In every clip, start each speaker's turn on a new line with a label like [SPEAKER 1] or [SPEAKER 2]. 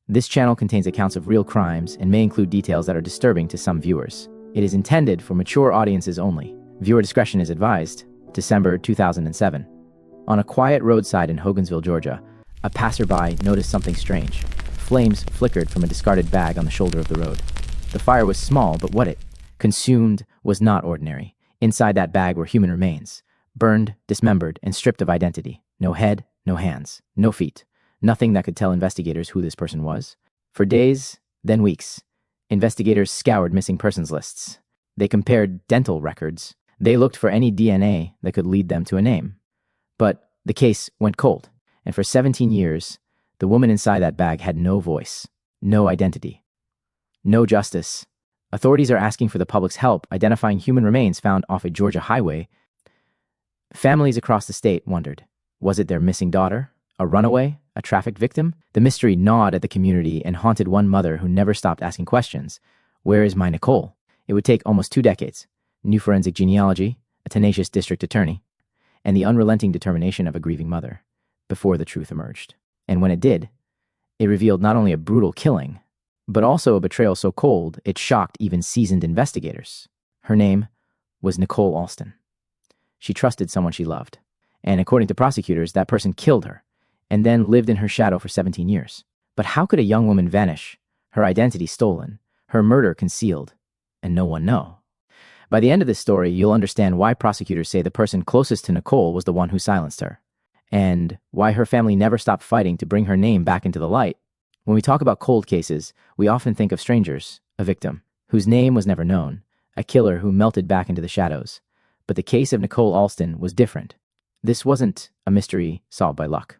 [SPEAKER 1] This channel contains accounts of real crimes and may include details that are disturbing to some viewers. It is intended for mature audiences only. Viewer discretion is advised. December 2007. On a quiet roadside in Hogansville, Georgia, a passerby noticed something strange. Flames flickered from a discarded bag on the shoulder of the road. The fire was small, but what it consumed was not ordinary. Inside that bag were human remains, burned, dismembered, and stripped of identity. No head, no hands, no feet. Nothing that could tell investigators who this person was. For days, then weeks, investigators scoured missing persons lists. They compared dental records. They looked for any DNA that could lead them to a name. But the case went cold, and for 17 years, the woman inside that bag had no voice, no identity, no justice. Authorities are asking for the public's help identifying human remains found off a Georgia highway. Families across the state wondered, was it their missing daughter? A runaway? A trafficked victim? The mystery gnawed at the community and haunted one mother who never stopped asking questions. Where is my Nicole? It would take almost 2 decades, new forensic genealogy, a tenacious district attorney, and the unrelenting determination of a grieving mother before the truth emerged. And when it did, it revealed not only a brutal killing, but also a betrayal so cold it shocked even seasoned investigators. Her name was Nicole Alston. She trusted someone she loved, and according to prosecutors, that person killed her and then lived in her shadow for 17 years. But how could a young woman vanish, her identity stolen, her murder concealed, and no one know? By the end of this story, you'll understand why prosecutors say the person closest to Nicole was the one who silenced her, and why her family never stopped fighting to bring her name back into the light. When we talk about cold cases, we often think of strangers, a victim whose name was never known, a killer who melted back into the shadows. But the case of Nicole Alston was different. This wasn't a mystery solved by luck.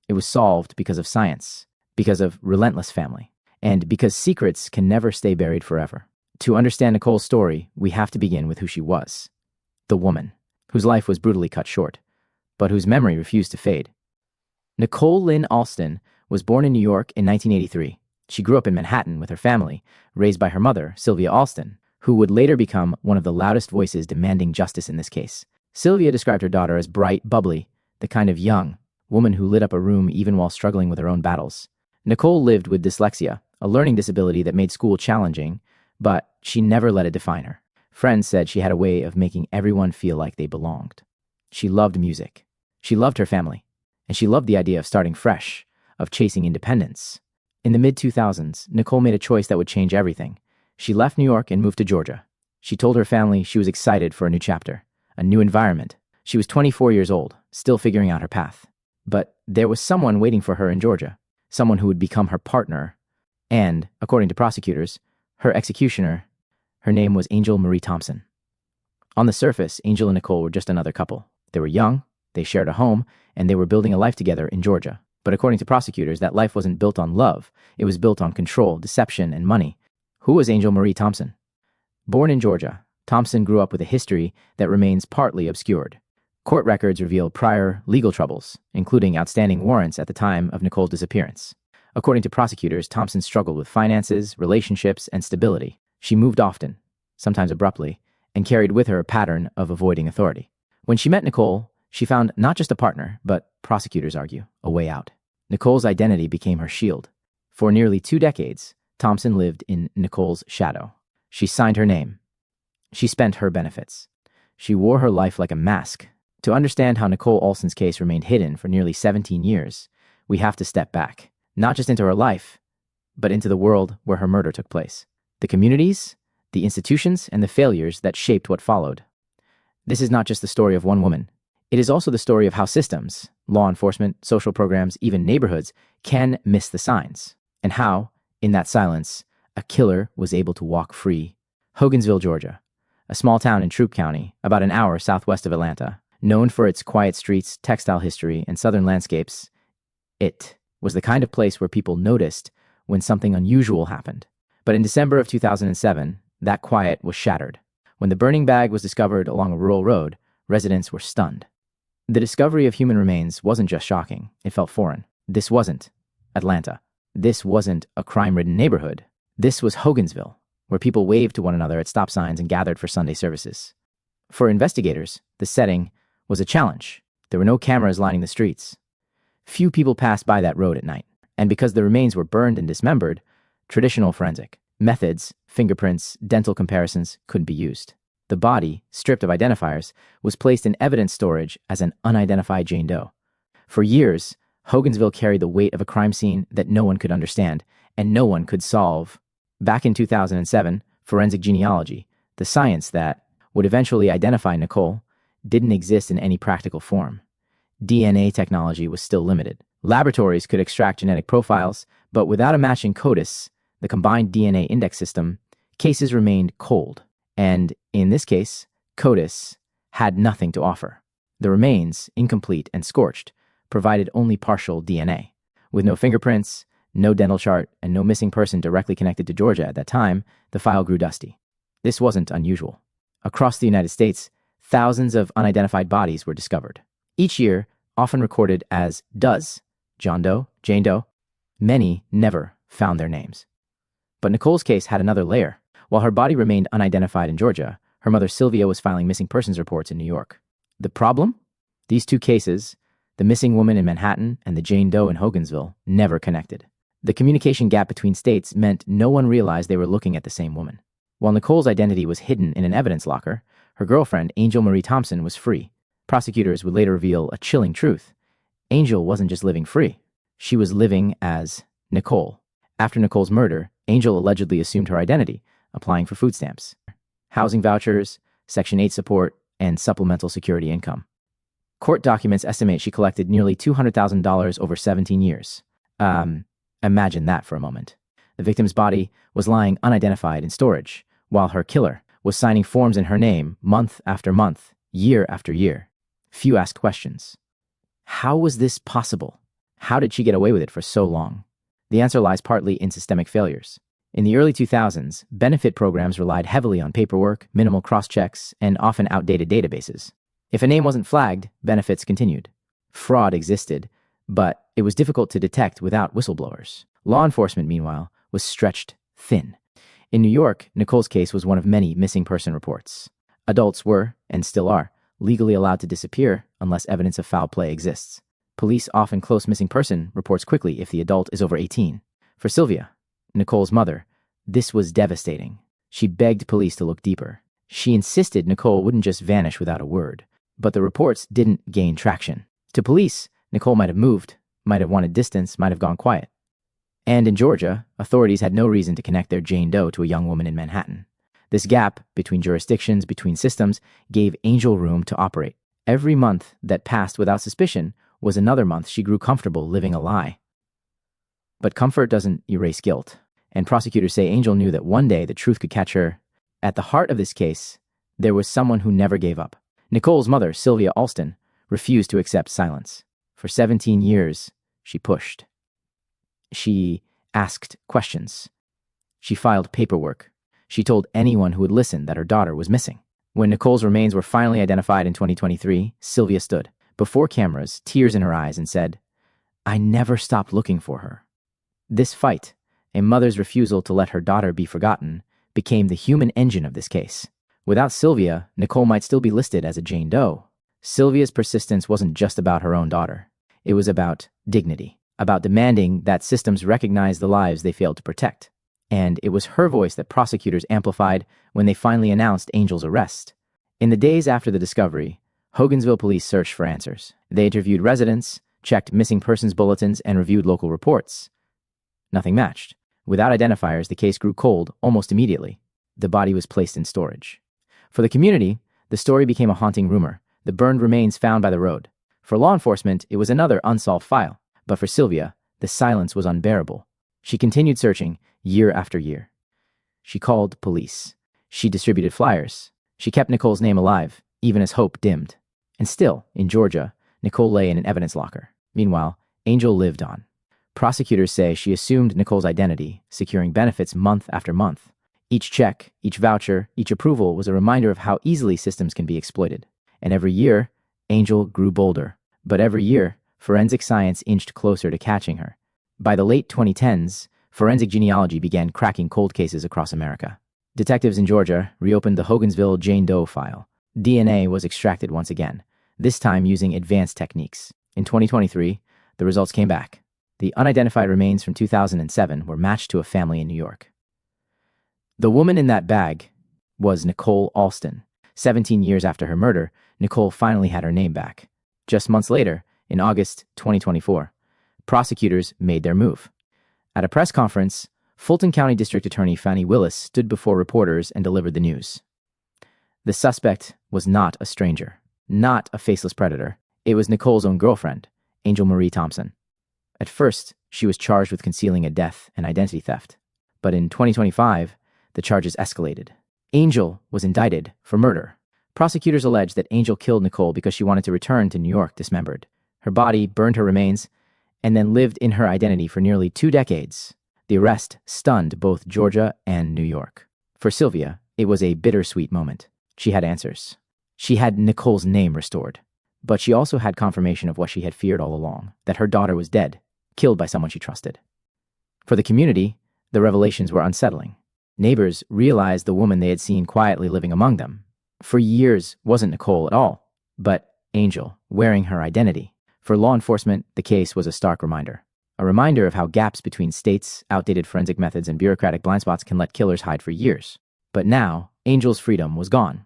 [SPEAKER 1] It was solved because of science, because of relentless family, and because secrets can never stay buried forever. To understand Nicole's story, we have to begin with who she was. The woman, whose life was brutally cut short, but whose memory refused to fade. Nicole Lynn Alston was born in New York in 1983. She grew up in Manhattan with her family, raised by her mother, Sylvia Alston, who would later become one of the loudest voices demanding justice in this case. Sylvia described her daughter as bright, bubbly, the kind of young woman who lit up a room even while struggling with her own battles. Nicole lived with dyslexia, a learning disability that made school challenging, but she never let it define her. Friends said she had a way of making everyone feel like they belonged. She loved music. She loved her family. And she loved the idea of starting fresh, of chasing independence. In the mid-2000s, Nicole made a choice that would change everything. She left New York and moved to Georgia. She told her family she was excited for a new chapter, a new environment. She was 24 years old, still figuring out her path. But there was someone waiting for her in Georgia, someone who would become her partner, and, according to prosecutors, her executioner. Her name was Angel Marie Thompson. On the surface, Angel and Nicole were just another couple. They were young, they shared a home, and they were building a life together in Georgia. But according to prosecutors, that life wasn't built on love. It was built on control, deception, and money. Who was Angel Marie Thompson? Born in Georgia, Thompson grew up with a history that remains partly obscured. Court records reveal prior legal troubles, including outstanding warrants at the time of Nicole's disappearance. According to prosecutors, Thompson struggled with finances, relationships, and stability. She moved often, sometimes abruptly, and carried with her a pattern of avoiding authority. When she met Nicole, she found not just a partner, but, prosecutors argue, a way out. Nicole's identity became her shield. For nearly 2 decades, Thompson lived in Nicole's shadow. She signed her name. She spent her benefits. She wore her life like a mask. To understand how Nicole Alston's case remained hidden for nearly 17 years, we have to step back, not just into her life, but into the world where her murder took place. The communities, the institutions, and the failures that shaped what followed. This is not just the story of one woman. It is also the story of how systems, law enforcement, social programs, even neighborhoods, can miss the signs, and how, in that silence, a killer was able to walk free. Hogansville, Georgia, a small town in Troup County, about an hour southwest of Atlanta, known for its quiet streets, textile history, and southern landscapes. It was the kind of place where people noticed when something unusual happened. But in December of 2007, that quiet was shattered. When the burning bag was discovered along a rural road, residents were stunned. The discovery of human remains wasn't just shocking, it felt foreign. This wasn't Atlanta. This wasn't a crime-ridden neighborhood. This was Hogansville, where people waved to one another at stop signs and gathered for Sunday services. For investigators, the setting was a challenge. There were no cameras lining the streets. Few people passed by that road at night. And because the remains were burned and dismembered, traditional forensic methods, fingerprints, dental comparisons couldn't be used. The body, stripped of identifiers, was placed in evidence storage as an unidentified Jane Doe. For years, Hogansville carried the weight of a crime scene that no one could understand and no one could solve. Back in 2007, forensic genealogy, the science that would eventually identify Nicole, didn't exist in any practical form. DNA technology was still limited. Laboratories could extract genetic profiles, but without a matching CODIS, the combined DNA index system, cases remained cold. And in this case, CODIS had nothing to offer. The remains, incomplete and scorched, provided only partial DNA. With no fingerprints, no dental chart, and no missing person directly connected to Georgia at that time, the file grew dusty. This wasn't unusual. Across the United States, thousands of unidentified bodies were discovered. Each year, often recorded as does, John Doe, Jane Doe, many never found their names. But Nicole's case had another layer. While her body remained unidentified in Georgia, her mother Sylvia was filing missing persons reports in New York. The problem? These two cases, the missing woman in Manhattan and the Jane Doe in Hogansville, never connected. The communication gap between states meant no one realized they were looking at the same woman. While Nicole's identity was hidden in an evidence locker, her girlfriend, Angel Marie Thompson, was free. Prosecutors would later reveal a chilling truth. Angel wasn't just living free. She was living as Nicole. After Nicole's murder, Angel allegedly assumed her identity, applying for food stamps, housing vouchers, Section 8 support, and supplemental security income. Court documents estimate she collected nearly $200,000 over 17 years. Imagine that for a moment. The victim's body was lying unidentified in storage, while her killer was signing forms in her name month after month, year after year. Few asked questions. How was this possible? How did she get away with it for so long? The answer lies partly in systemic failures. In the early 2000s, benefit programs relied heavily on paperwork, minimal cross-checks, and often outdated databases. If a name wasn't flagged, benefits continued. Fraud existed, but it was difficult to detect without whistleblowers. Law enforcement, meanwhile, was stretched thin. In New York, Nicole's case was one of many missing person reports. Adults were, and still are, legally allowed to disappear unless evidence of foul play exists. Police often close missing person reports quickly if the adult is over 18. For Sylvia, Nicole's mother, this was devastating. She begged police to look deeper. She insisted Nicole wouldn't just vanish without a word. But the reports didn't gain traction. To police, Nicole might have moved, might have wanted distance, might have gone quiet. And in Georgia, authorities had no reason to connect their Jane Doe to a young woman in Manhattan. This gap between jurisdictions, between systems, gave Angel room to operate. Every month that passed without suspicion was another month she grew comfortable living a lie. But comfort doesn't erase guilt, and prosecutors say Angel knew that one day the truth could catch her. At the heart of this case, there was someone who never gave up. Nicole's mother, Sylvia Alston, refused to accept silence. For 17 years, she pushed. She asked questions. She filed paperwork. She told anyone who would listen that her daughter was missing. When Nicole's remains were finally identified in 2023, Sylvia stood before cameras, tears in her eyes, and said, "I never stopped looking for her." This fight, a mother's refusal to let her daughter be forgotten, became the human engine of this case. Without Sylvia, Nicole might still be listed as a Jane Doe. Sylvia's persistence wasn't just about her own daughter. It was about dignity, about demanding that systems recognize the lives they failed to protect. And it was her voice that prosecutors amplified when they finally announced Angel's arrest. In the days after the discovery, Hogansville police searched for answers. They interviewed residents, checked missing persons bulletins, and reviewed local reports. Nothing matched. Without identifiers, the case grew cold almost immediately. The body was placed in storage. For the community, the story became a haunting rumor, the burned remains found by the road. For law enforcement, it was another unsolved file. But for Sylvia, the silence was unbearable. She continued searching year after year. She called police. She distributed flyers. She kept Nicole's name alive, even as hope dimmed. And still, in Georgia, Nicole lay in an evidence locker. Meanwhile, Angel lived on. Prosecutors say she assumed Nicole's identity, securing benefits month after month. Each check, each voucher, each approval was a reminder of how easily systems can be exploited. And every year, Angel grew bolder. But every year, forensic science inched closer to catching her. By the late 2010s, forensic genealogy began cracking cold cases across America. Detectives in Georgia reopened the Hogansville Jane Doe file. DNA was extracted once again, this time using advanced techniques. In 2023, the results came back. The unidentified remains from 2007 were matched to a family in New York. The woman in that bag was Nicole Alston. 17 years after her murder, Nicole finally had her name back. Just months later, in August 2024, prosecutors made their move. At a press conference, Fulton County District Attorney Fani Willis stood before reporters and delivered the news. The suspect was not a stranger, not a faceless predator. It was Nicole's own girlfriend, Angel Marie Thompson. At first, she was charged with concealing a death and identity theft. But in 2025, the charges escalated. Angel was indicted for murder. Prosecutors alleged that Angel killed Nicole because she wanted to return to New York dismembered. Her body burned her remains and then lived in her identity for nearly 2 decades. The arrest stunned both Georgia and New York. For Sylvia, it was a bittersweet moment. She had answers. She had Nicole's name restored. But she also had confirmation of what she had feared all along, that her daughter was dead, killed by someone she trusted. For the community, the revelations were unsettling. Neighbors realized the woman they had seen quietly living among them for years wasn't Nicole at all, but Angel, wearing her identity. For law enforcement, the case was a stark reminder. A reminder of how gaps between states, outdated forensic methods, and bureaucratic blind spots can let killers hide for years. But now, Angel's freedom was gone.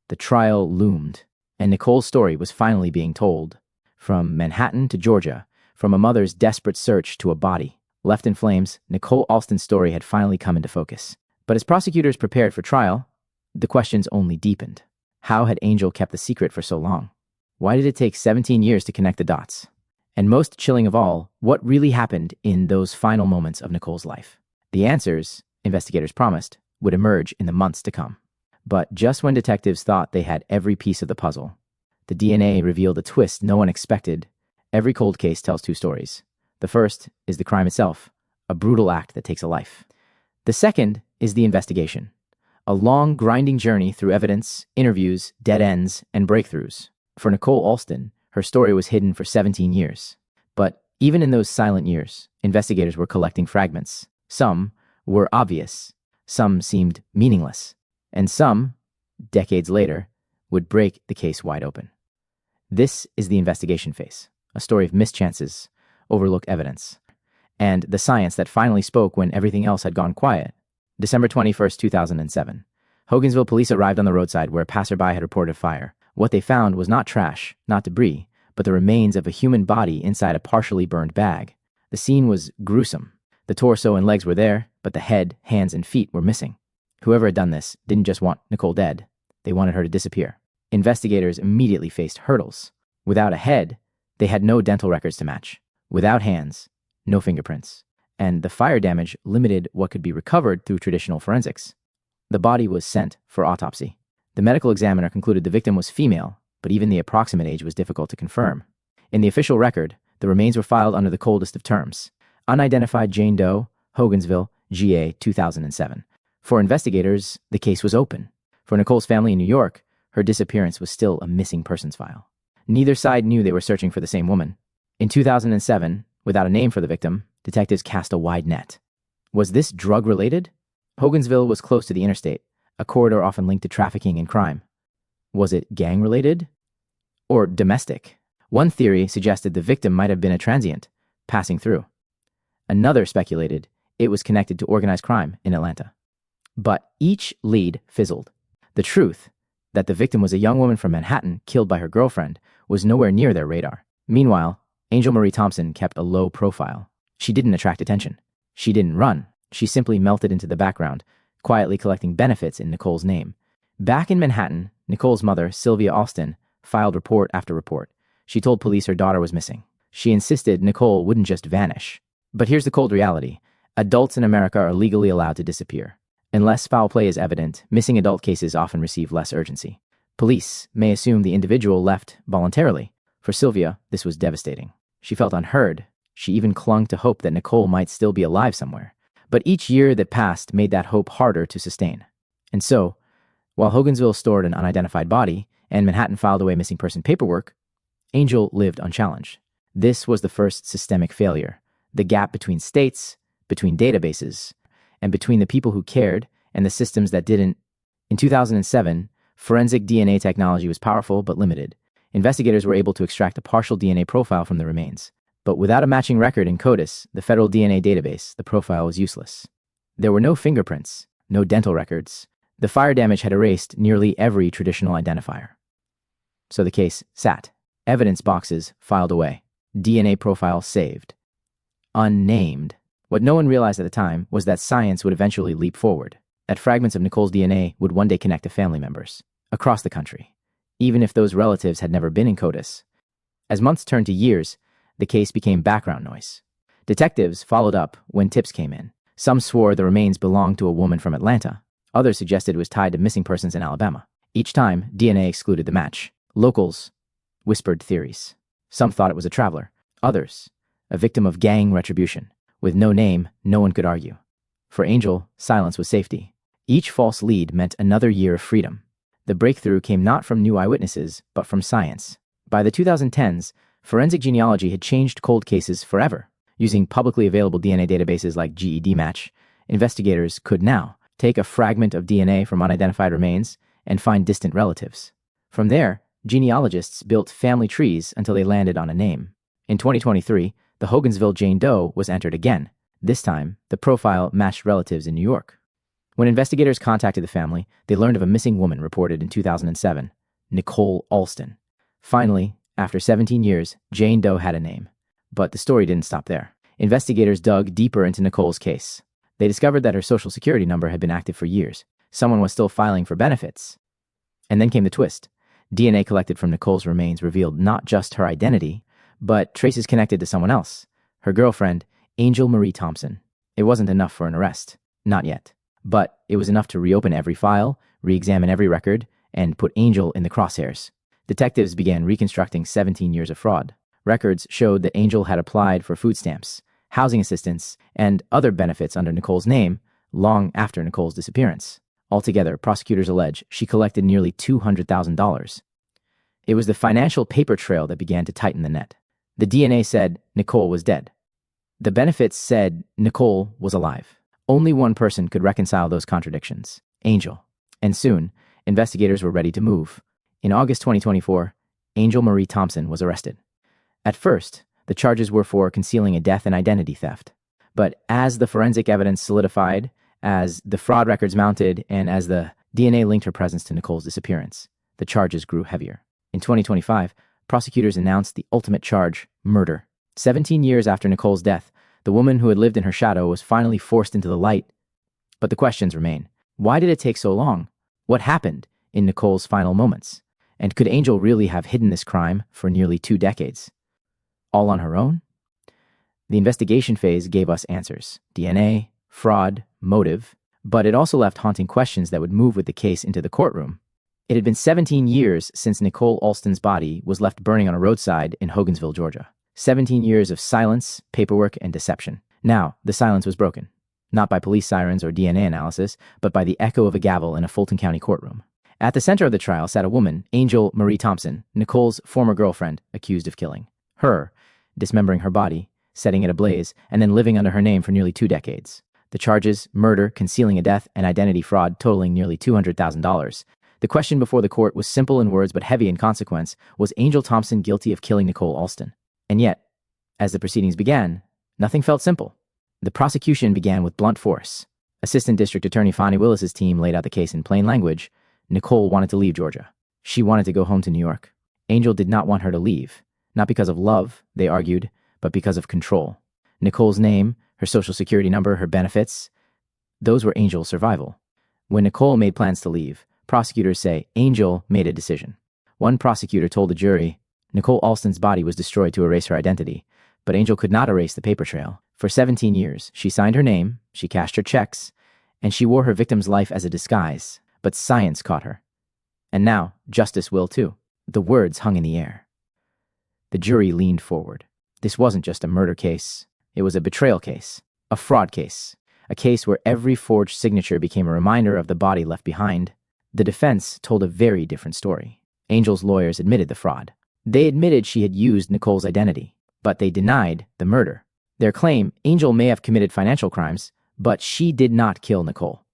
[SPEAKER 1] The trial loomed, and Nicole's story was finally being told. From Manhattan to Georgia, from a mother's desperate search to a body left in flames, Nicole Alston's story had finally come into focus. But as prosecutors prepared for trial, the questions only deepened. How had Angel kept the secret for so long? Why did it take 17 years to connect the dots? And most chilling of all, what really happened in those final moments of Nicole's life? The answers, investigators promised, would emerge in the months to come. But just when detectives thought they had every piece of the puzzle, the DNA revealed a twist no one expected. Every cold case tells 2 stories. The first is the crime itself, a brutal act that takes a life. The second is the investigation, a long, grinding journey through evidence, interviews, dead ends, and breakthroughs. For Nicole Alston, her story was hidden for 17 years. But even in those silent years, investigators were collecting fragments. Some were obvious, some seemed meaningless, and some, decades later, would break the case wide open. This is the investigation phase, a story of mischances, overlooked evidence, and the science that finally spoke when everything else had gone quiet. December 21st, 2007. Hogansville police arrived on the roadside where a passerby had reported a fire. What they found was not trash, not debris, but the remains of a human body inside a partially burned bag. The scene was gruesome. The torso and legs were there, but the head, hands, and feet were missing. Whoever had done this didn't just want Nicole dead. They wanted her to disappear. Investigators immediately faced hurdles. Without a head, they had no dental records to match. Without hands, no fingerprints. And the fire damage limited what could be recovered through traditional forensics. The body was sent for autopsy. The medical examiner concluded the victim was female, but even the approximate age was difficult to confirm. In the official record, the remains were filed under the coldest of terms: unidentified Jane Doe, Hogansville, GA 2007. For investigators, the case was open. For Nicole's family in New York, her disappearance was still a missing persons file. Neither side knew they were searching for the same woman. In 2007, without a name for the victim, detectives cast a wide net. Was this drug-related? Hogansville was close to the interstate, a corridor often linked to trafficking and crime. Was it gang-related? Or domestic? One theory suggested the victim might have been a transient, passing through. Another speculated it was connected to organized crime in Atlanta. But each lead fizzled. The truth, that the victim was a young woman from Manhattan killed by her girlfriend, was nowhere near their radar. Meanwhile, Angel Marie Thompson kept a low profile. She didn't attract attention. She didn't run. She simply melted into the background, quietly collecting benefits in Nicole's name. Back in Manhattan, Nicole's mother, Sylvia Alston, filed report after report. She told police her daughter was missing. She insisted Nicole wouldn't just vanish. But here's the cold reality. Adults in America are legally allowed to disappear. Unless foul play is evident, missing adult cases often receive less urgency. Police may assume the individual left voluntarily. For Sylvia, this was devastating. She felt unheard. She even clung to hope that Nicole might still be alive somewhere. But each year that passed made that hope harder to sustain. And so, while Hogansville stored an unidentified body and Manhattan filed away missing person paperwork, Angel lived unchallenged. This was the first systemic failure. The gap between states, between databases, and between the people who cared and the systems that didn't. In 2007, forensic DNA technology was powerful but limited. Investigators were able to extract a partial DNA profile from the remains. But without a matching record in CODIS, the federal DNA database, the profile was useless. There were no fingerprints, no dental records. The fire damage had erased nearly every traditional identifier. So the case sat. Evidence boxes filed away. DNA profile saved. Unnamed. What no one realized at the time was that science would eventually leap forward, that fragments of Nicole's DNA would one day connect to family members across the country, even if those relatives had never been in CODIS. As months turned to years, the case became background noise. Detectives followed up when tips came in. Some swore the remains belonged to a woman from Atlanta. Others suggested it was tied to missing persons in Alabama. Each time, DNA excluded the match. Locals whispered theories. Some thought it was a traveler. Others, a victim of gang retribution. With no name, no one could argue. For Angel, silence was safety. Each false lead meant another year of freedom. The breakthrough came not from new eyewitnesses, but from science. By the 2010s, forensic genealogy had changed cold cases forever. Using publicly available DNA databases like GED Match, investigators could now take a fragment of DNA from unidentified remains and find distant relatives. From there, genealogists built family trees until they landed on a name. In 2023, the Hogansville Jane Doe was entered again. This time, the profile matched relatives in New York. When investigators contacted the family, they learned of a missing woman reported in 2007, Nicole Alston. Finally, after 17 years, Jane Doe had a name. But the story didn't stop there. Investigators dug deeper into Nicole's case. They discovered that her social security number had been active for years. Someone was still filing for benefits. And then came the twist. DNA collected from Nicole's remains revealed not just her identity, but traces connected to someone else, her girlfriend, Angel Marie Thompson. It wasn't enough for an arrest. Not yet. But it was enough to reopen every file, re-examine every record, and put Angel in the crosshairs. Detectives began reconstructing 17 years of fraud. Records showed that Angel had applied for food stamps, housing assistance, and other benefits under Nicole's name long after Nicole's disappearance. Altogether, prosecutors allege she collected nearly $200,000. It was the financial paper trail that began to tighten the net. The DNA said Nicole was dead. The benefits said Nicole was alive. Only one person could reconcile those contradictions, Angel. And soon, investigators were ready to move. In August 2024, Angel Marie Thompson was arrested. At first, the charges were for concealing a death and identity theft. But as the forensic evidence solidified, as the fraud records mounted, and as the DNA linked her presence to Nicole's disappearance, the charges grew heavier. In 2025, prosecutors announced the ultimate charge, murder. 17 years after Nicole's death, the woman who had lived in her shadow was finally forced into the light. But the questions remain. Why did it take so long? What happened in Nicole's final moments? And could Angel really have hidden this crime for nearly 2 decades? All on her own? The investigation phase gave us answers. DNA, fraud, motive, but it also left haunting questions that would move with the case into the courtroom. It had been 17 years since Nicole Alston's body was left burning on a roadside in Hogansville, Georgia. 17 years of silence, paperwork, and deception. Now, the silence was broken. Not by police sirens or DNA analysis, but by the echo of a gavel in a Fulton County courtroom. At the center of the trial sat a woman, Angel Marie Thompson, Nicole's former girlfriend, accused of killing her, dismembering her body, setting it ablaze, and then living under her name for nearly 2 decades. The charges, murder, concealing a death, and identity fraud totaling nearly $200,000. The question before the court was simple in words but heavy in consequence. Was Angel Thompson guilty of killing Nicole Alston? And yet, as the proceedings began, nothing felt simple. The prosecution began with blunt force. Assistant District Attorney Fonnie Willis's team laid out the case in plain language. Nicole wanted to leave Georgia. She wanted to go home to New York. Angel did not want her to leave. Not because of love, they argued, but because of control. Nicole's name, her social security number, her benefits, those were Angel's survival. When Nicole made plans to leave, prosecutors say Angel made a decision. One prosecutor told the jury, Nicole Alston's body was destroyed to erase her identity, but Angel could not erase the paper trail. For 17 years, she signed her name, she cashed her checks, and she wore her victim's life as a disguise. But science caught her. And now, justice will too. The words hung in the air. The jury leaned forward. This wasn't just a murder case. It was a betrayal case, a fraud case, a case where every forged signature became a reminder of the body left behind. The defense told a very different story. Angel's lawyers admitted the fraud. They admitted she had used Nicole's identity, but they denied the murder. Their claim, Angel may have committed financial crimes, but she did not kill Nicole.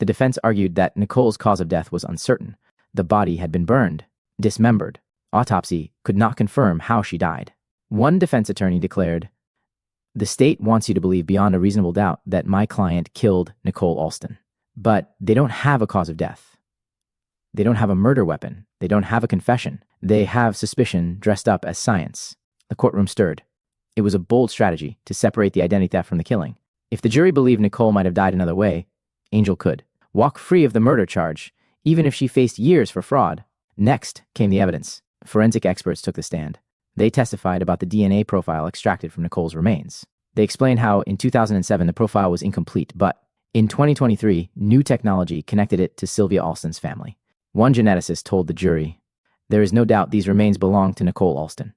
[SPEAKER 1] The defense argued that Nicole's cause of death was uncertain. The body had been burned, dismembered. Autopsy could not confirm how she died. One defense attorney declared, "The state wants you to believe beyond a reasonable doubt that my client killed Nicole Alston. But they don't have a cause of death. They don't have a murder weapon. They don't have a confession. They have suspicion dressed up as science." The courtroom stirred. It was a bold strategy to separate the identity theft from the killing. If the jury believed Nicole might have died another way, Angel could walk free of the murder charge, even if she faced years for fraud. Next came the evidence. Forensic experts took the stand. They testified about the DNA profile extracted from Nicole's remains. They explained how in 2007 the profile was incomplete, but in 2023, new technology connected it to Sylvia Alston's family. One geneticist told the jury, "There is no doubt these remains belong to Nicole Alston.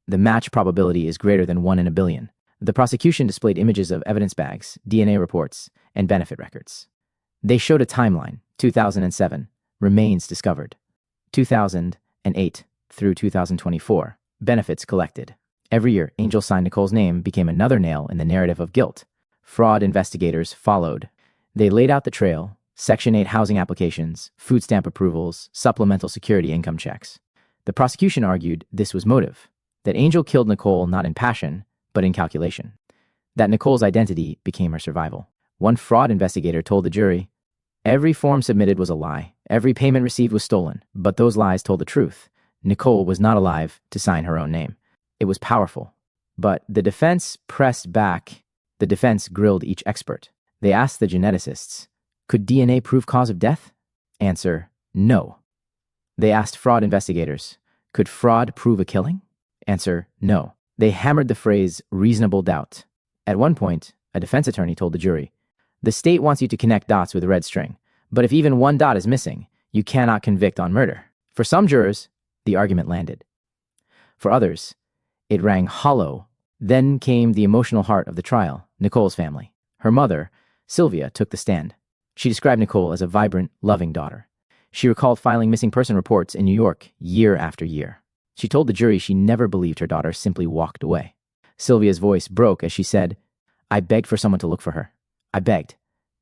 [SPEAKER 1] The match probability is greater than 1 in a billion." The prosecution displayed images of evidence bags, DNA reports, and benefit records. They showed a timeline: 2007, remains discovered; 2008 through 2024, benefits collected. Every year, Angel signed Nicole's name became another nail in the narrative of guilt. Fraud investigators followed. They laid out the trail: Section 8 housing applications, food stamp approvals, supplemental security income checks. The prosecution argued this was motive, that Angel killed Nicole not in passion, but in calculation, that Nicole's identity became her survival. One fraud investigator told the jury, "Every form submitted was a lie. Every payment received was stolen, but those lies told the truth. Nicole was not alive to sign her own name." It was powerful. But the defense pressed back. The defense grilled each expert. They asked the geneticists, "Could DNA prove cause of death?" Answer, "No." They asked fraud investigators, "Could fraud prove a killing?" Answer, "No." They hammered the phrase reasonable doubt. At one point, a defense attorney told the jury, "The state wants you to connect dots with a red string, but if even one dot is missing, you cannot convict on murder." For some jurors, the argument landed. For others, it rang hollow. Then came the emotional heart of the trial, Nicole's family. Her mother, Sylvia, took the stand. She described Nicole as a vibrant, loving daughter. She recalled filing missing person reports in New York year after year. She told the jury she never believed her daughter simply walked away. Sylvia's voice broke as she said, "I begged for someone to look for her. I begged.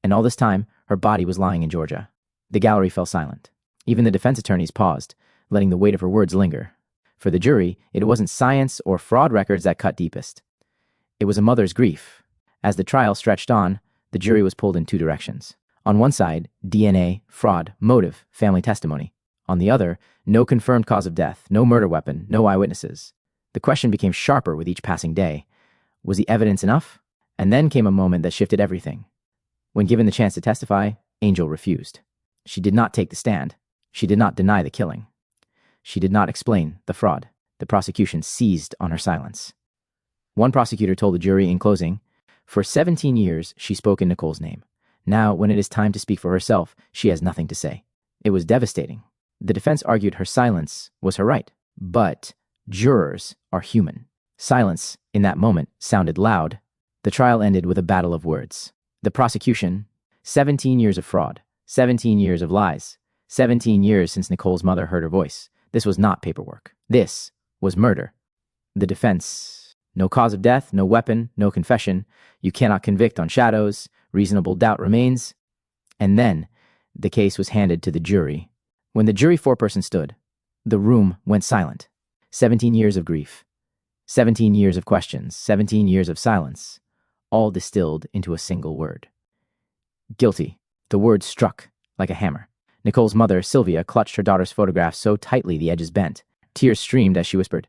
[SPEAKER 1] And all this time, her body was lying in Georgia." The gallery fell silent. Even the defense attorneys paused, letting the weight of her words linger. For the jury, it wasn't science or fraud records that cut deepest. It was a mother's grief. As the trial stretched on, the jury was pulled in two directions. On one side, DNA, fraud, motive, family testimony. On the other, no confirmed cause of death, no murder weapon, no eyewitnesses. The question became sharper with each passing day. Was the evidence enough? And then came a moment that shifted everything. When given the chance to testify, Angel refused. She did not take the stand. She did not deny the killing. She did not explain the fraud. The prosecution seized on her silence. One prosecutor told the jury in closing, "For 17 years, she spoke in Nicole's name. Now, when it is time to speak for herself, she has nothing to say." It was devastating. The defense argued her silence was her right. But jurors are human. Silence, in that moment, sounded loud. The trial ended with a battle of words. The prosecution, 17 years of fraud, 17 years of lies, 17 years since Nicole's mother heard her voice. This was not paperwork. This was murder. The defense, no cause of death, no weapon, no confession. You cannot convict on shadows. Reasonable doubt remains. And then the case was handed to the jury. When the jury foreperson stood, the room went silent. 17 years of grief, 17 years of questions, 17 years of silence, all distilled into a single word. Guilty. The word struck like a hammer. Nicole's mother, Sylvia, clutched her daughter's photograph so tightly the edges bent. Tears streamed as she whispered,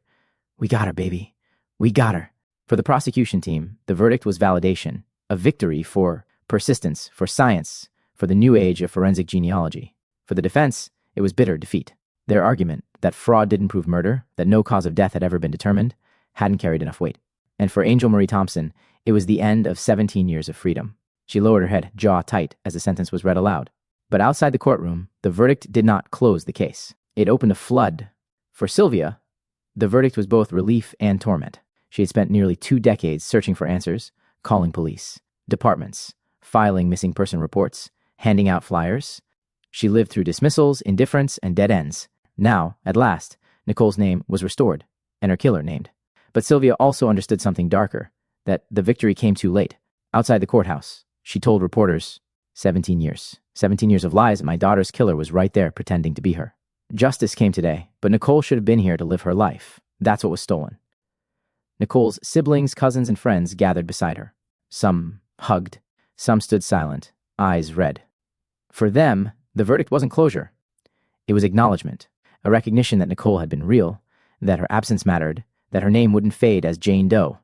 [SPEAKER 1] "We got her, baby. We got her." For the prosecution team, the verdict was validation, a victory for persistence, for science, for the new age of forensic genealogy. For the defense, it was bitter defeat. Their argument, that fraud didn't prove murder, that no cause of death had ever been determined, hadn't carried enough weight. And for Angel Marie Thompson, it was the end of 17 years of freedom. She lowered her head, jaw tight, as the sentence was read aloud. But outside the courtroom, the verdict did not close the case. It opened a flood. For Sylvia, the verdict was both relief and torment. She had spent nearly 2 decades searching for answers, calling police, departments, filing missing person reports, handing out flyers. She lived through dismissals, indifference, and dead ends. Now, at last, Nicole's name was restored, and her killer named. But Sylvia also understood something darker, that the victory came too late. Outside the courthouse, she told reporters, 17 years. 17 years of lies, and my daughter's killer was right there pretending to be her. Justice came today, but Nicole should have been here to live her life. That's what was stolen. Nicole's siblings, cousins, and friends gathered beside her. Some hugged, some stood silent, eyes red. For them, the verdict wasn't closure. It was acknowledgement, a recognition that Nicole had been real, that her absence mattered, that her name wouldn't fade as Jane Doe.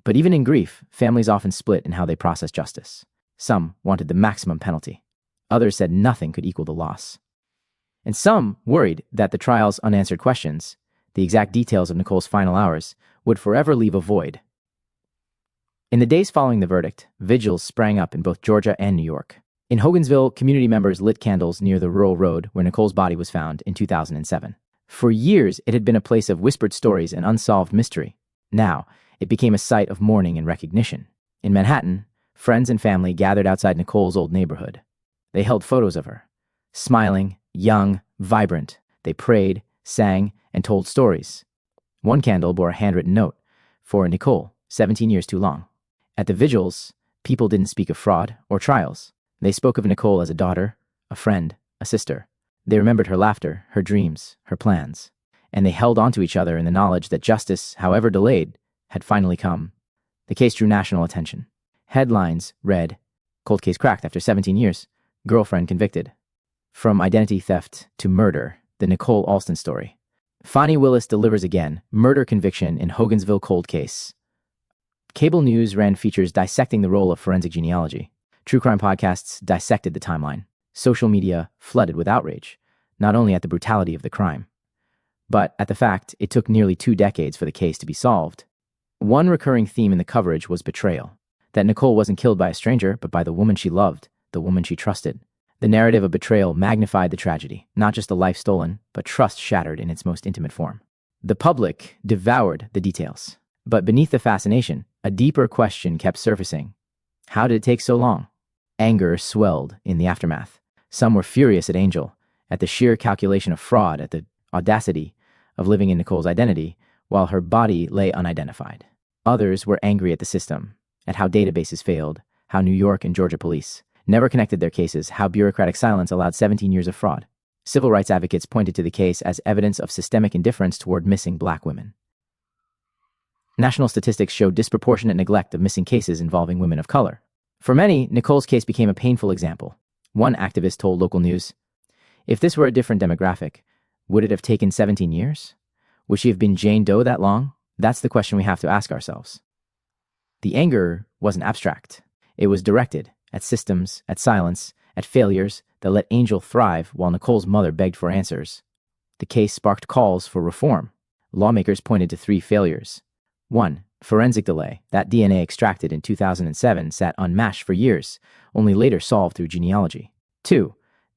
[SPEAKER 1] But even in grief, families often split in how they process justice. Some wanted the maximum penalty. Others said nothing could equal the loss. And some worried that the trial's unanswered questions, the exact details of Nicole's final hours, would forever leave a void. In the days following the verdict, vigils sprang up in both Georgia and New York. In Hogansville, community members lit candles near the rural road where Nicole's body was found in 2007. For years, it had been a place of whispered stories and unsolved mystery. Now, it became a site of mourning and recognition. In Manhattan, friends and family gathered outside Nicole's old neighborhood. They held photos of her. Smiling, young, vibrant, they prayed, sang, and told stories. One candle bore a handwritten note, "For Nicole, 17 years too long." At the vigils, people didn't speak of fraud or trials. They spoke of Nicole as a daughter, a friend, a sister. They remembered her laughter, her dreams, her plans. And they held onto each other in the knowledge that justice, however delayed, had finally come. The case drew national attention. Headlines read, "Cold case cracked after 17 years. Girlfriend convicted." From identity theft to murder, the Nicole Alston story. Fani Willis delivers again, murder conviction in Hogansville cold case. Cable news ran features dissecting the role of forensic genealogy. True crime podcasts dissected the timeline. Social media flooded with outrage, not only at the brutality of the crime, but at the fact it took nearly 2 decades for the case to be solved. One recurring theme in the coverage was betrayal, that Nicole wasn't killed by a stranger, but by the woman she loved, the woman she trusted. The narrative of betrayal magnified the tragedy, not just the life stolen, but trust shattered in its most intimate form. The public devoured the details, but beneath the fascination, a deeper question kept surfacing. How did it take so long? Anger swelled in the aftermath. Some were furious at Angel, at the sheer calculation of fraud, at the audacity of living in Nicole's identity while her body lay unidentified. Others were angry at the system, at how databases failed, how New York and Georgia police never connected their cases, how bureaucratic silence allowed 17 years of fraud. Civil rights advocates pointed to the case as evidence of systemic indifference toward missing black women. National statistics showed disproportionate neglect of missing cases involving women of color. For many, Nicole's case became a painful example. One activist told local news, "If this were a different demographic, would it have taken 17 years? Would she have been Jane Doe that long? That's the question we have to ask ourselves." The anger wasn't abstract. It was directed at systems, at silence, at failures that let Angel thrive while Nicole's mother begged for answers. The case sparked calls for reform. Lawmakers pointed to 3 failures. 1. Forensic delay. That DNA extracted in 2007 sat unmatched for years, only later solved through genealogy. 2.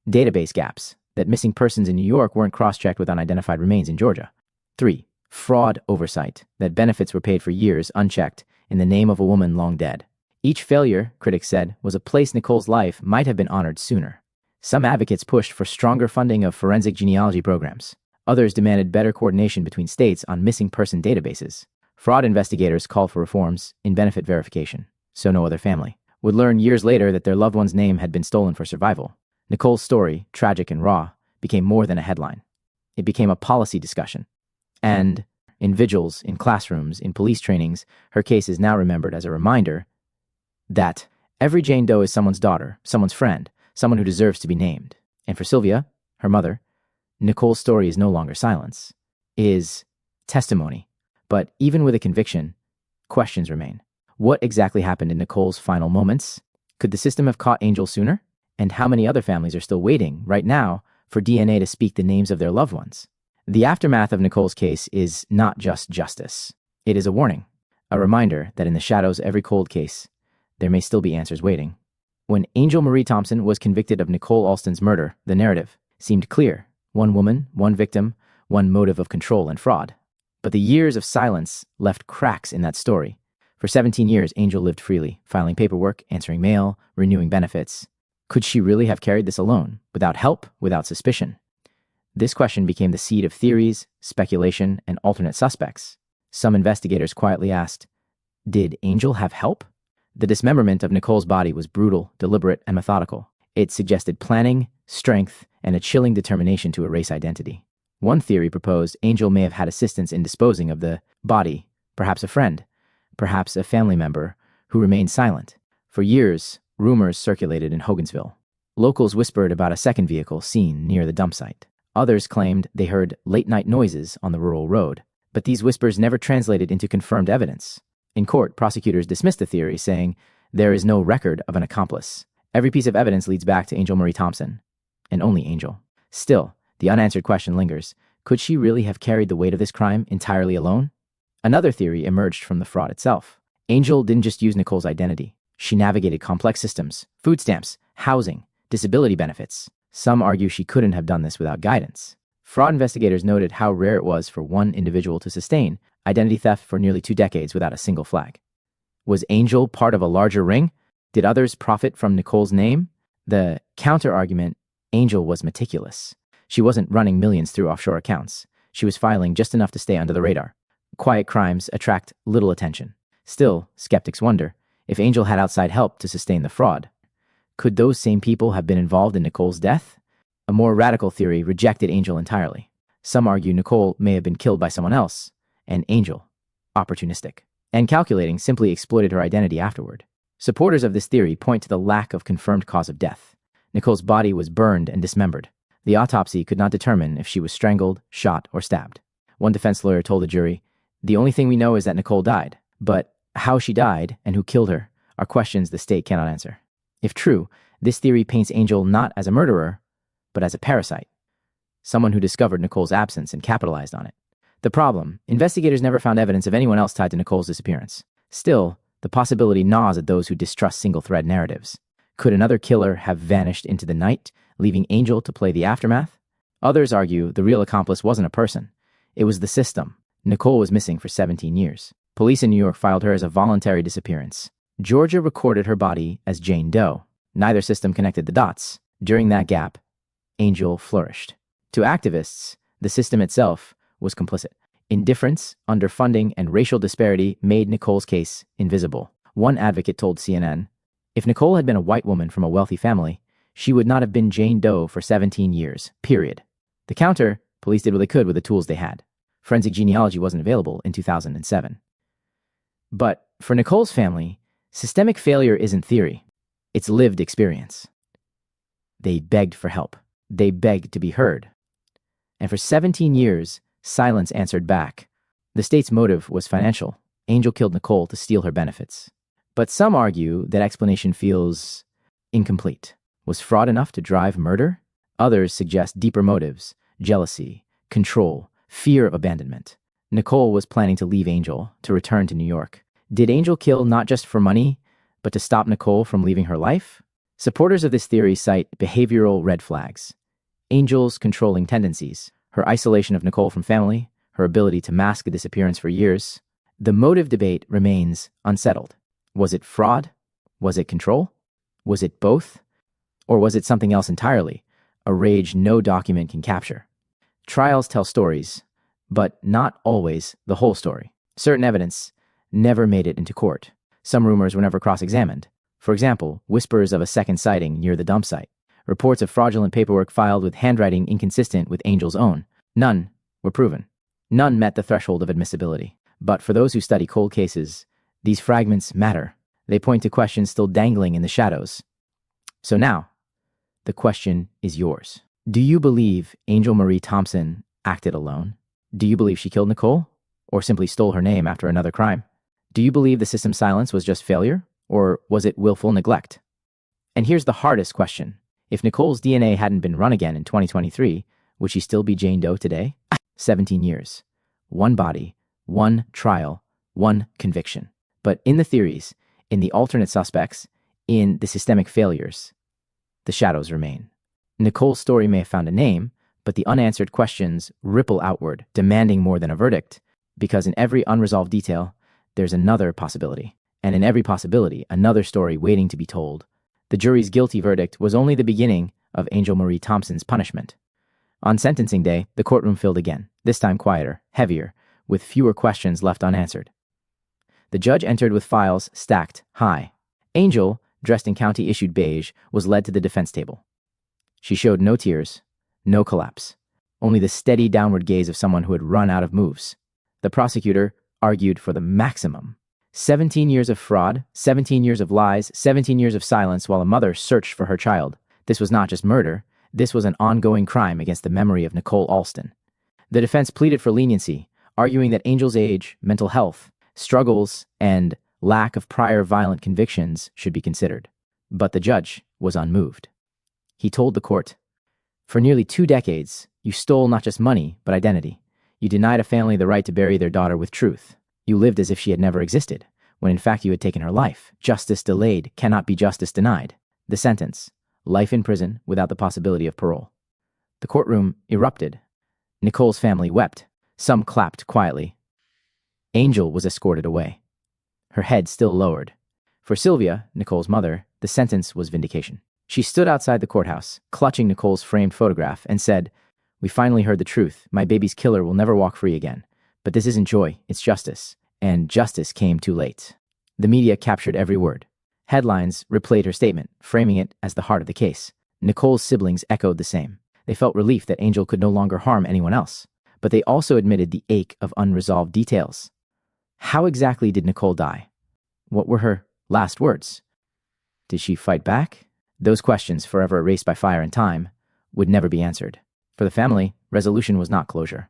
[SPEAKER 1] Database gaps. That missing persons in New York weren't cross-checked with unidentified remains in Georgia. 3. Fraud oversight. That benefits were paid for years unchecked in the name of a woman long dead. Each failure, critics said, was a place Nicole's life might have been honored sooner. Some advocates pushed for stronger funding of forensic genealogy programs. Others demanded better coordination between states on missing person databases. Fraud investigators called for reforms in benefit verification, so no other family would learn years later that their loved one's name had been stolen for survival. Nicole's story, tragic and raw, became more than a headline. It became a policy discussion. And in vigils, in classrooms, in police trainings, her case is now remembered as a reminder that every Jane Doe is someone's daughter, someone's friend, someone who deserves to be named. And for Sylvia, her mother, Nicole's story is no longer silence, is testimony. But even with a conviction, questions remain. What exactly happened in Nicole's final moments? Could the system have caught Angel sooner? And how many other families are still waiting, right now, for DNA to speak the names of their loved ones? The aftermath of Nicole's case is not just justice. It is a warning, a reminder that in the shadows of every cold case, there may still be answers waiting. When Angel Marie Thompson was convicted of Nicole Alston's murder, the narrative seemed clear. One woman, one victim, one motive of control and fraud. But the years of silence left cracks in that story. For 17 years, Angel lived freely, filing paperwork, answering mail, renewing benefits. Could she really have carried this alone, without help, without suspicion? This question became the seed of theories, speculation, and alternate suspects. Some investigators quietly asked, did Angel have help? The dismemberment of Nicole's body was brutal, deliberate, and methodical. It suggested planning, strength, and a chilling determination to erase identity. One theory proposed Angel may have had assistance in disposing of the body, Perhaps a friend, perhaps a family member who remained silent. For years, rumors circulated in Hogansville. Locals whispered about a second vehicle seen near the dump site. Others claimed they heard late-night noises on the rural road, but these whispers never translated into confirmed evidence. In court, prosecutors dismissed the theory, saying there is no record of an accomplice. Every piece of evidence leads back to Angel Marie Thompson, and only Angel. Still, the unanswered question lingers. Could she really have carried the weight of this crime entirely alone? Another theory emerged from the fraud itself. Angel didn't just use Nicole's identity. She navigated complex systems, food stamps, housing, disability benefits. Some argue she couldn't have done this without guidance. Fraud investigators noted how rare it was for one individual to sustain identity theft for nearly 2 decades without a single flag. Was Angel part of a larger ring? Did others profit from Nicole's name? The counter-argument, Angel was meticulous. She wasn't running millions through offshore accounts. She was filing just enough to stay under the radar. Quiet crimes attract little attention. Still, skeptics wonder, if Angel had outside help to sustain the fraud, could those same people have been involved in Nicole's death? A more radical theory rejected Angel entirely. Some argue Nicole may have been killed by someone else, and Angel, opportunistic and calculating, simply exploited her identity afterward. Supporters of this theory point to the lack of confirmed cause of death. Nicole's body was burned and dismembered. The autopsy could not determine if she was strangled, shot, or stabbed. One defense lawyer told the jury, "The only thing we know is that Nicole died, but how she died and who killed her are questions the state cannot answer." If true, this theory paints Angel not as a murderer, but as a parasite, someone who discovered Nicole's absence and capitalized on it. The problem, investigators never found evidence of anyone else tied to Nicole's disappearance. Still, the possibility gnaws at those who distrust single-thread narratives. Could another killer have vanished into the night, leaving Angel to play the aftermath? Others argue the real accomplice wasn't a person. It was the system. Nicole was missing for 17 years. Police in New York filed her as a voluntary disappearance. Georgia recorded her body as Jane Doe. Neither system connected the dots. During that gap, Angel flourished. To activists, the system itself was complicit. Indifference, underfunding, and racial disparity made Nicole's case invisible. One advocate told CNN, "If Nicole had been a white woman from a wealthy family, she would not have been Jane Doe for 17 years, period." The counter, police did what they could with the tools they had. Forensic genealogy wasn't available in 2007. But for Nicole's family, systemic failure isn't theory. It's lived experience. They begged for help. They begged to be heard. And for 17 years, silence answered back. The state's motive was financial. Angel killed Nicole to steal her benefits. But some argue that explanation feels incomplete. Was fraud enough to drive murder? Others suggest deeper motives: jealousy, control, fear of abandonment. Nicole was planning to leave Angel, to return to New York. Did Angel kill not just for money, but to stop Nicole from leaving her life? Supporters of this theory cite behavioral red flags. Angel's controlling tendencies, her isolation of Nicole from family, her ability to mask a disappearance for years. The motive debate remains unsettled. Was it fraud? Was it control? Was it both? Or was it something else entirely, a rage no document can capture? Trials tell stories, but not always the whole story. Certain evidence never made it into court. Some rumors were never cross-examined. For example, whispers of a second sighting near the dump site. Reports of fraudulent paperwork filed with handwriting inconsistent with Angel's own. None were proven. None met the threshold of admissibility. But for those who study cold cases, these fragments matter. They point to questions still dangling in the shadows. So now, the question is yours. Do you believe Angel Marie Thompson acted alone? Do you believe she killed Nicole, or simply stole her name after another crime? Do you believe the system's silence was just failure, or was it willful neglect? And here's the hardest question. If Nicole's DNA hadn't been run again in 2023, would she still be Jane Doe today? 17 years. One body, one trial, one conviction. But in the theories, in the alternate suspects, in the systemic failures, the shadows remain. Nicole's story may have found a name, but the unanswered questions ripple outward, demanding more than a verdict, because in every unresolved detail, there's another possibility. And in every possibility, another story waiting to be told. The jury's guilty verdict was only the beginning of Angel Marie Thompson's punishment. On sentencing day, the courtroom filled again, this time quieter, heavier, with fewer questions left unanswered. The judge entered with files stacked high. Angel, dressed in county-issued beige, was led to the defense table. She showed no tears, no collapse, only the steady downward gaze of someone who had run out of moves. The prosecutor, argued for the maximum. 17 years of fraud, 17 years of lies, 17 years of silence while a mother searched for her child. This was not just murder, this was an ongoing crime against the memory of Nicole Alston. The defense pleaded for leniency, arguing that Angel's age, mental health, struggles, and lack of prior violent convictions should be considered. But the judge was unmoved. He told the court, "For nearly 2 decades, you stole not just money, but identity. You denied a family the right to bury their daughter with truth. You lived as if she had never existed, when in fact you had taken her life. Justice delayed cannot be justice denied." The sentence: life in prison without the possibility of parole. The courtroom erupted. Nicole's family wept. Some clapped quietly. Angel was escorted away, her head still lowered. For Sylvia, Nicole's mother, the sentence was vindication. She stood outside the courthouse, clutching Nicole's framed photograph, and said, "We finally heard the truth. My baby's killer will never walk free again. But this isn't joy, it's justice." And justice came too late. The media captured every word. Headlines replayed her statement, framing it as the heart of the case. Nicole's siblings echoed the same. They felt relief that Angel could no longer harm anyone else. But they also admitted the ache of unresolved details. How exactly did Nicole die? What were her last words? Did she fight back? Those questions, forever erased by fire and time, would never be answered. For the family, resolution was not closure.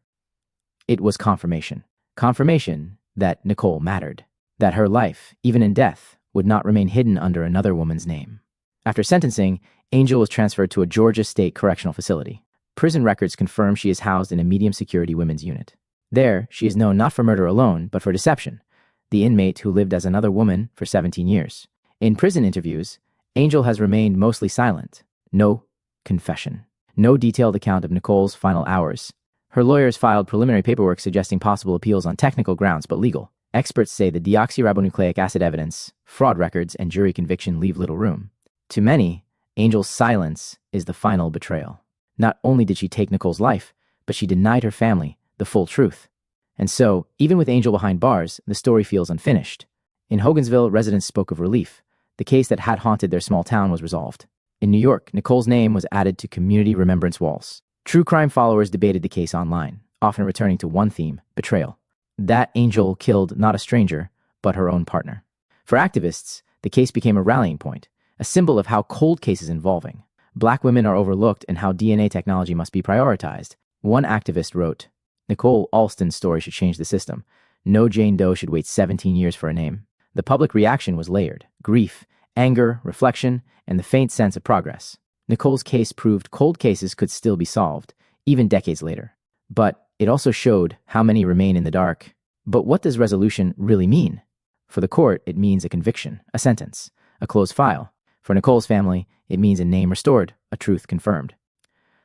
[SPEAKER 1] It was confirmation. Confirmation that Nicole mattered. That her life, even in death, would not remain hidden under another woman's name. After sentencing, Angel was transferred to a Georgia State Correctional Facility. Prison records confirm she is housed in a medium-security women's unit. There, she is known not for murder alone, but for deception, the inmate who lived as another woman for 17 years. In prison interviews, Angel has remained mostly silent. No confession. No detailed account of Nicole's final hours. Her lawyers filed preliminary paperwork suggesting possible appeals on technical grounds, but legal. Experts say the deoxyribonucleic acid evidence, fraud records, and jury conviction leave little room. To many, Angel's silence is the final betrayal. Not only did she take Nicole's life, but she denied her family the full truth. And so, even with Angel behind bars, the story feels unfinished. In Hogansville, residents spoke of relief. The case that had haunted their small town was resolved. In New York, Nicole's name was added to community remembrance walls. True crime followers debated the case online, often returning to one theme: betrayal. That Angel killed not a stranger, but her own partner. For activists, the case became a rallying point, a symbol of how cold cases involving Black women are overlooked and how DNA technology must be prioritized. One activist wrote, "Nicole Alston's story should change the system. No Jane Doe should wait 17 years for a name." The public reaction was layered: grief, anger, reflection, and the faint sense of progress. Nicole's case proved cold cases could still be solved, even decades later. But it also showed how many remain in the dark. But what does resolution really mean? For the court, it means a conviction, a sentence, a closed file. For Nicole's family, it means a name restored, a truth confirmed.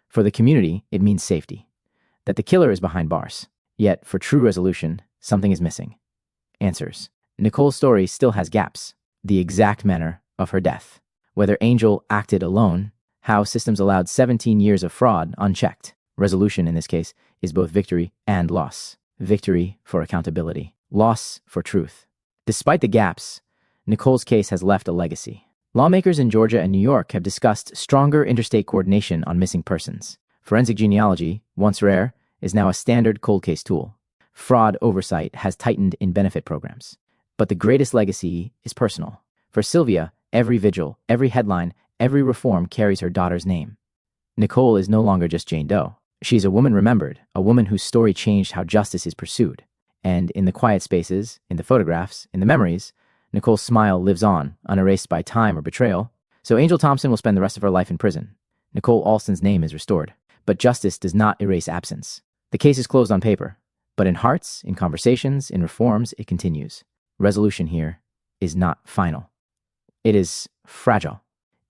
[SPEAKER 1] For the community, it means safety, that the killer is behind bars. Yet, for true resolution, something is missing. Answers. Nicole's story still has gaps. The exact manner of her death. Whether Angel acted alone, how systems allowed 17 years of fraud unchecked. Resolution, in this case, is both victory and loss. Victory for accountability. Loss for truth. Despite the gaps, Nicole's case has left a legacy. Lawmakers in Georgia and New York have discussed stronger interstate coordination on missing persons. Forensic genealogy, once rare, is now a standard cold case tool. Fraud oversight has tightened in benefit programs. But the greatest legacy is personal. For Sylvia, every vigil, every headline, every reform carries her daughter's name. Nicole is no longer just Jane Doe. She's a woman remembered, a woman whose story changed how justice is pursued. And in the quiet spaces, in the photographs, in the memories, Nicole's smile lives on, unerased by time or betrayal. So Angel Thompson will spend the rest of her life in prison. Nicole Alston's name is restored. But justice does not erase absence. The case is closed on paper. But in hearts, in conversations, in reforms, it continues. Resolution here is not final. It is fragile.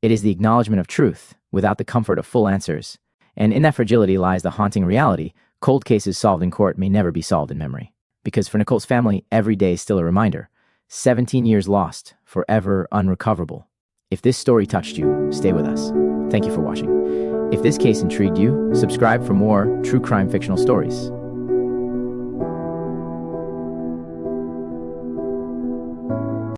[SPEAKER 1] It is the acknowledgement of truth without the comfort of full answers. And in that fragility lies the haunting reality: cold cases solved in court may never be solved in memory. Because for Nicole's family, every day is still a reminder. 17 years lost, forever unrecoverable. If this story touched you, stay with us. Thank you for watching. If this case intrigued you, subscribe for more true crime fictional stories.